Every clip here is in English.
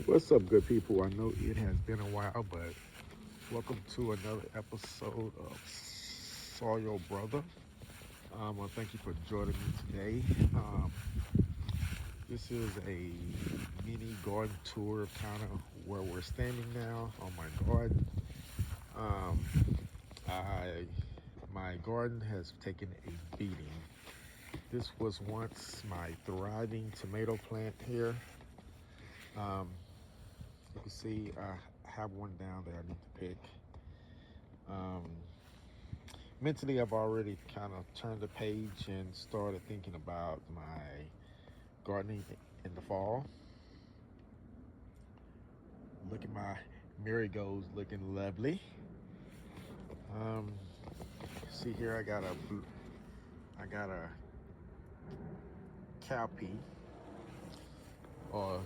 What's up, good people? I know it has been a while, but welcome to another episode of Soil Brother. Well, thank you for joining me today. This is a mini garden tour, kind of where we're standing now on my garden. Um, I my garden has taken a beating. This was once my thriving tomato plant here. Um, you can see I have one down there I need to pick. Um, Mentally, I've already kind of turned the page and started thinking about my gardening in the fall. Look at my marigolds looking lovely. Um, See here, I got a cowpea, or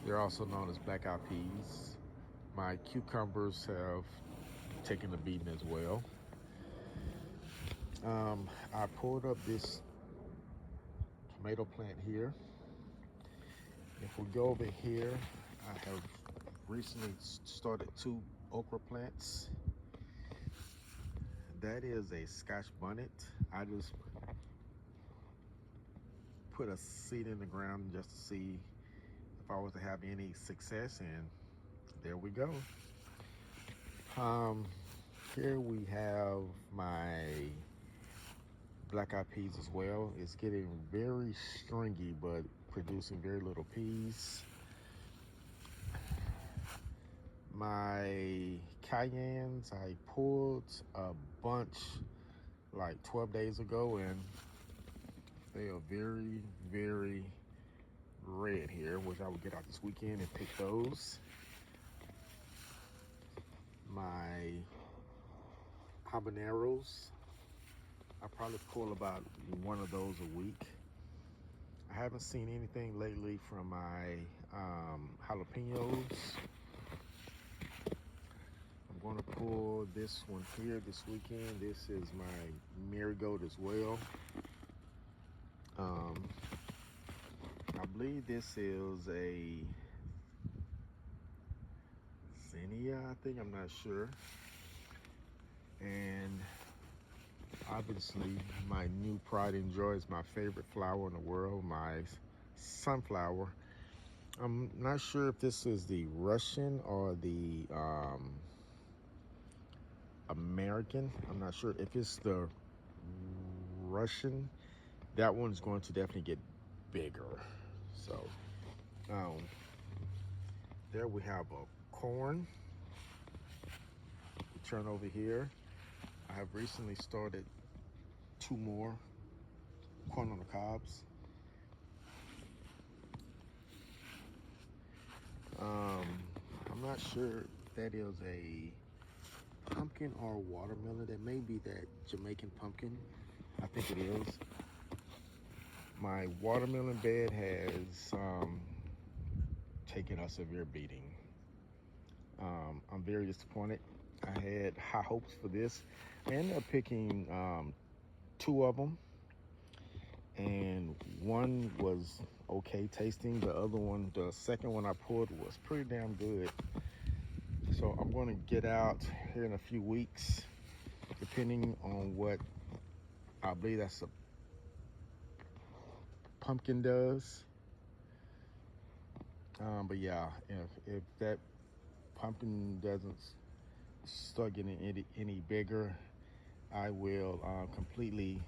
they're also known as black eyed peas. My cucumbers have taken a beating as well. I pulled up this tomato plant here. If we go over here, I have recently started two okra plants. That is a Scotch bonnet. I just put a seed in the ground just to see if I was to have any success, and there we go. Um, Here we have my black eyed peas as well. It's getting very stringy, but producing very little peas. My cayennes, I pulled a bunch like 12 days ago, and they are very, very red here, which I will get out this weekend and pick those. My habaneros, I probably pull about one of those a week. I haven't seen anything lately from my jalapenos. I'm going to pull this one here this weekend. This is my marigold as well. Um, I believe this is a zinnia, I think, I'm not sure. And obviously, my new pride and joy is my favorite flower in the world, my sunflower. I'm not sure if this is the Russian or the American. I'm not sure if it's the Russian. That one's going to definitely get bigger. So, um, there we have a corn. We turn over here. I have recently started two more corn on the cobs. Um, I'm not sure if that is a pumpkin or watermelon. That may be that Jamaican pumpkin. I think it is. My watermelon bed has taken a severe beating. I'm very disappointed. I had high hopes for this. I ended up picking two of them, and one was okay tasting. The other one, the second one I pulled, was pretty damn good. So I'm going to get out here in a few weeks, depending on what I believe that's a pumpkin does. But yeah, if that pumpkin doesn't start getting any bigger, I will completely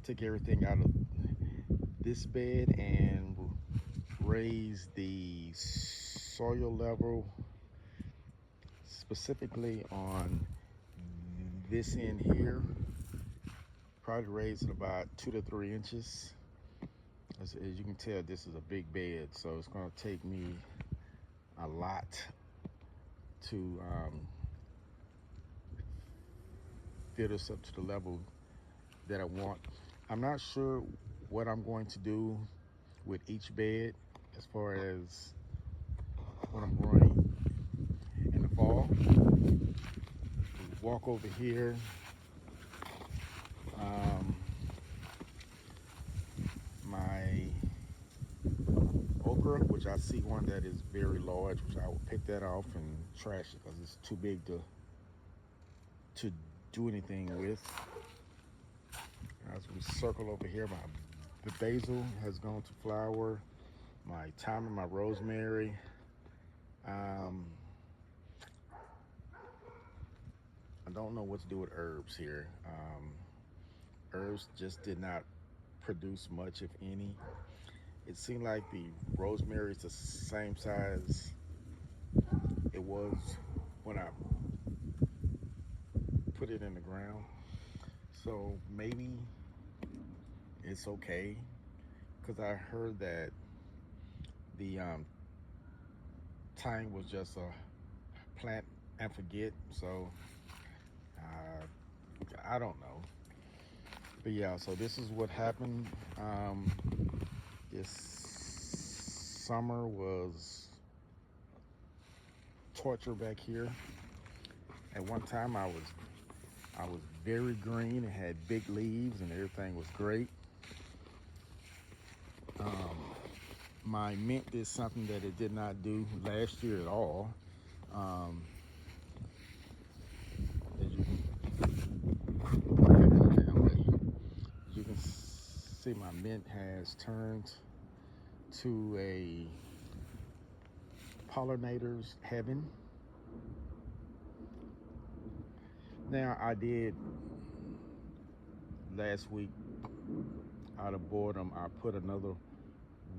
take everything out of this bed and raise the soil level specifically on this end here. Probably raise it about 2 to 3 inches. As you can tell, this is a big bed, so it's going to take me a lot to fit us up to the level that I want. I'm not sure what I'm going to do with each bed as far as what I'm growing in the fall. Walk over here. Um, my okra, which I see one that is very large, which I will pick that off and trash it because it's too big to do anything with. As we circle over here, the basil has gone to flower. My thyme and my rosemary. Um, I don't know what to do with herbs here. Herbs just did not produce much, if any. It seemed like the rosemary is the same size it was when I put it in the ground. So maybe it's okay because I heard that the thyme was just a plant and forget. So I don't know. But yeah, so this is what happened. This summer was torture back here. At one time I was very green and had big leaves and everything was great. My mint did something that it did not do last year at all. As you can see, my mint has turned to a pollinator's heaven. Now, I did last week, out of boredom, I put another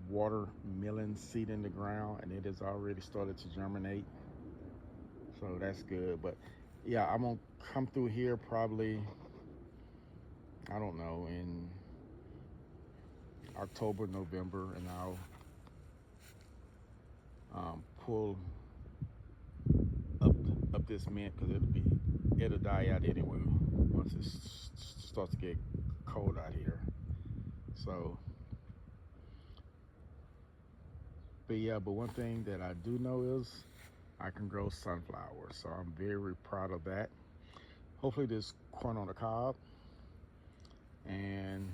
watermelon seed in the ground and it has already started to germinate. So that's good. But yeah, I'm gonna come through here probably, I don't know, in October, November, and I'll pull up this mint because it'll die out anyway once it starts to get cold out here. So, but one thing that I do know is I can grow sunflowers, so I'm very proud of that. Hopefully this corn on the cob, and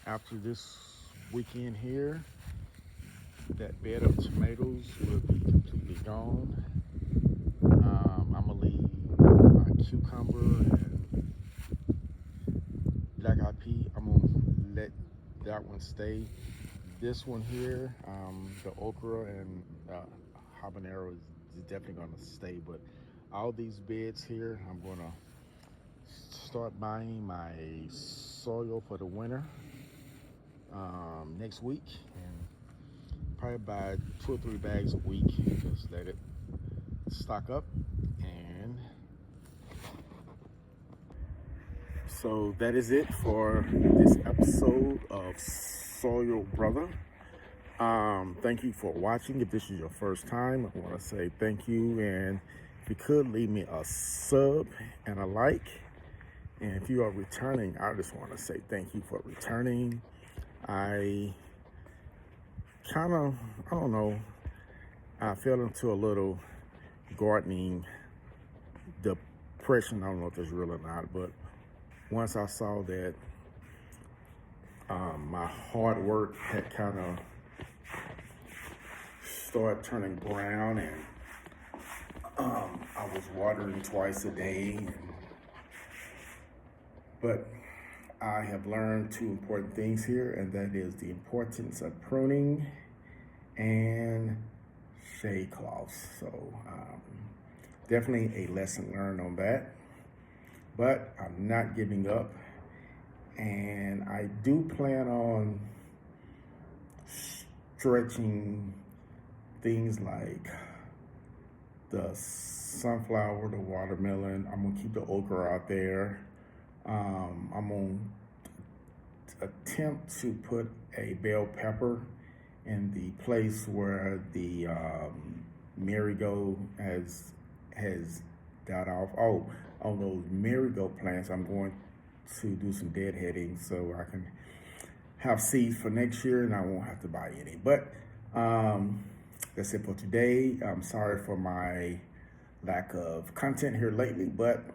after this weekend here, that bed of tomatoes will be completely gone. I'm gonna leave my cucumber and black eyed pea. I'm gonna let that one stay. This one here, the okra and habanero is definitely gonna stay, but all these beds here, I'm gonna start buying my soil for the winter next week, and probably buy 2 or 3 bags a week. Just let it stock up. And so that is it for this episode of Soil Brother. Thank you for watching. If this is your first time, I want to say thank you, and if you could leave me a sub and a like. And if you are returning, I just want to say thank you for returning. I don't know, I fell into a little gardening depression. I don't know if it's real or not, but once I saw that my hard work had kind of started turning brown, and I was watering twice a day, but I have learned 2 important things here, and that is the importance of pruning and shade cloths. So definitely a lesson learned on that, but I'm not giving up, and I do plan on stretching things like the sunflower, the watermelon. I'm gonna keep the okra out there. I'm gonna attempt to put a bell pepper in the place where the marigold has died off. Oh, on those marigold plants, I'm going to do some deadheading so I can have seeds for next year and I won't have to buy any. But that's it for today. I'm sorry for my lack of content here lately, but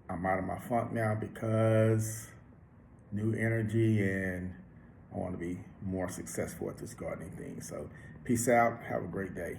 I'm out of my funk now because new energy, and I want to be more successful at this gardening thing. So peace out. Have a great day.